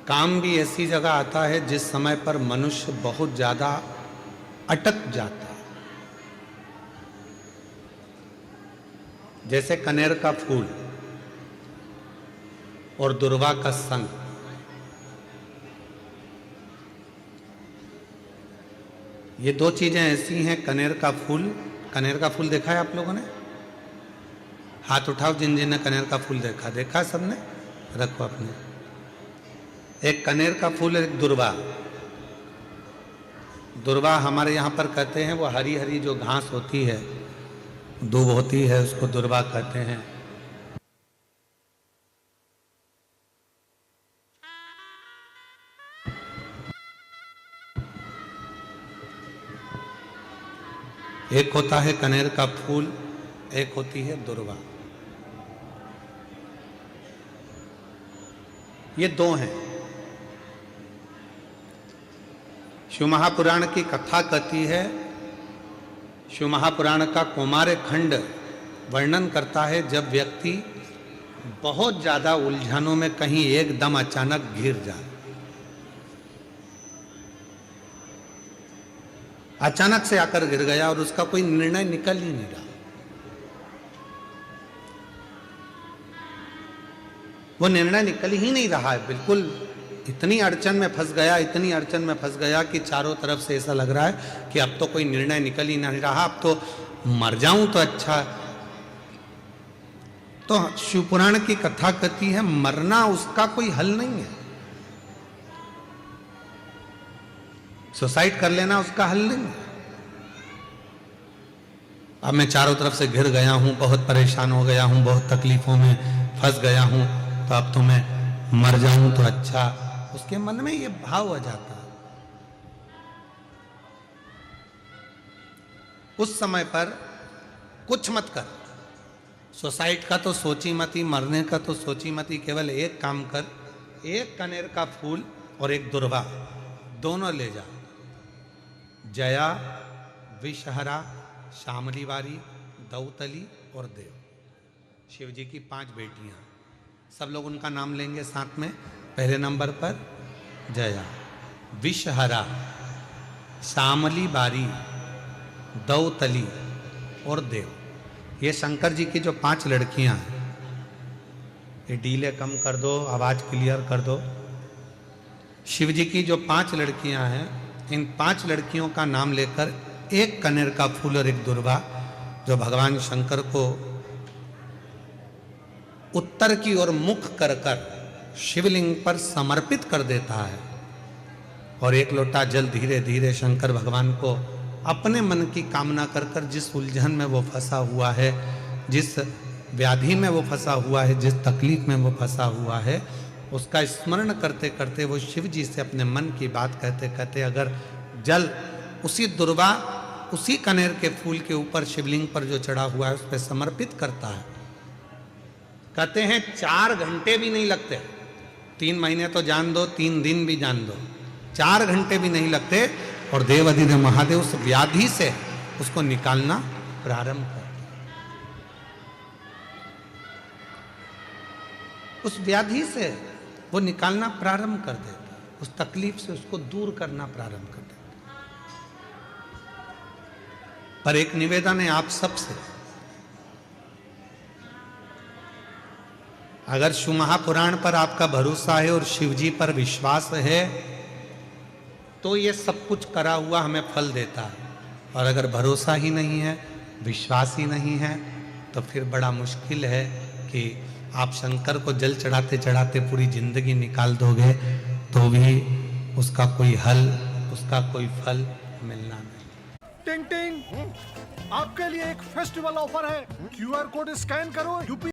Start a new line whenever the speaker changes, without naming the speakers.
काम भी ऐसी जगह आता है जिस समय पर मनुष्य बहुत ज्यादा अटक जाता है। जैसे कनेर का फूल और दुर्वा का संग। ये दो चीजें ऐसी हैं। कनेर का फूल देखा है आप लोगों ने? हाथ उठाओ जिन जिन ने कनेर का फूल देखा। देखा सबने? रखो अपने। एक कनेर का फूल, एक दुर्वा। दुर्वा हमारे यहाँ पर कहते हैं वो हरी हरी जो घास होती है, दूब होती है, उसको दुर्वा कहते हैं। एक होता है कनेर का फूल, एक होती है दुर्वा। ये दो हैं। शिव महापुराण की कथा कहती है, शिव महापुराण का कौमार खंड वर्णन करता है जब व्यक्ति बहुत ज्यादा उलझनों में कहीं एकदम अचानक घिर जाए। अचानक से आकर गिर गया और उसका कोई निर्णय निकल ही नहीं रहा। वो निर्णय निकल ही नहीं रहा है, बिल्कुल इतनी अड़चन में फंस गया, इतनी अड़चन में फंस गया कि चारों तरफ से ऐसा लग रहा है कि अब तो कोई निर्णय निकल ही नहीं रहा, अब तो मर जाऊं तो अच्छा। तो शिव पुराण की कथा कहती है मरना उसका कोई हल नहीं है, सुसाइड कर लेना उसका हल नहीं है। अब मैं चारों तरफ से घिर गया हूं, बहुत परेशान हो गया हूं, बहुत तकलीफों में फंस गया हूं, तो अब तो मैं मर जाऊं तो अच्छा। उसके मन में ये भाव आ जाता है। उस समय पर कुछ मत कर, सुसाइड का तो सोची मत ही, मरने का तो सोची मत ही। केवल एक काम कर, एक कनेर का फूल और एक दुर्वा दोनों ले जा। जया, विषहरा, शामली वारी, दौतली और देव, शिव जी की 5 बेटियां। सब लोग उनका नाम लेंगे साथ में। पहले नंबर पर जया, विषहरा, शामली बारी, दौतली और देव। ये शंकर जी की जो 5 लड़कियां हैं। ये डीले कम कर दो, आवाज क्लियर कर दो। शिव जी की जो 5 लड़कियां हैं, इन 5 लड़कियों का नाम लेकर एक कनेर का फूल और एक दुर्वा जो भगवान शंकर को उत्तर की ओर मुख कर कर शिवलिंग पर समर्पित कर देता है, और एक लोटा जल धीरे धीरे शंकर भगवान को अपने मन की कामना कर कर, जिस उलझन में वो फंसा हुआ है, जिस व्याधि में वो फंसा हुआ है, जिस तकलीफ में वो फंसा हुआ है, उसका स्मरण करते करते वो शिव जी से अपने मन की बात कहते कहते अगर जल उसी दुर्वा, उसी कनेर के फूल के ऊपर शिवलिंग पर जो चढ़ा हुआ है उस पर समर्पित करता है, कहते हैं 4 घंटे भी नहीं लगते। 3 महीने तो जान दो, 3 दिन भी जान दो, 4 घंटे भी नहीं लगते और देवाधिदेव महादेव उस व्याधि से उसको निकालना प्रारंभ कर, उस व्याधि से वो निकालना प्रारंभ कर देता, उस तकलीफ से उसको दूर करना प्रारंभ कर देता। पर एक निवेदन है आप सबसे, अगर शिव महापुराण पर आपका भरोसा है और शिव जी पर विश्वास है तो ये सब कुछ करा हुआ हमें फल देता है, और अगर भरोसा ही नहीं है, विश्वास ही नहीं है, तो फिर बड़ा मुश्किल है कि आप शंकर को जल चढ़ाते चढ़ाते पूरी जिंदगी निकाल दोगे तो भी उसका कोई हल, उसका कोई फल मिलना नहीं।
टिंग टिंग, आपके लिए एक फेस्टिवल ऑफर है। क्यूआर कोड स्कैन करो, यूपी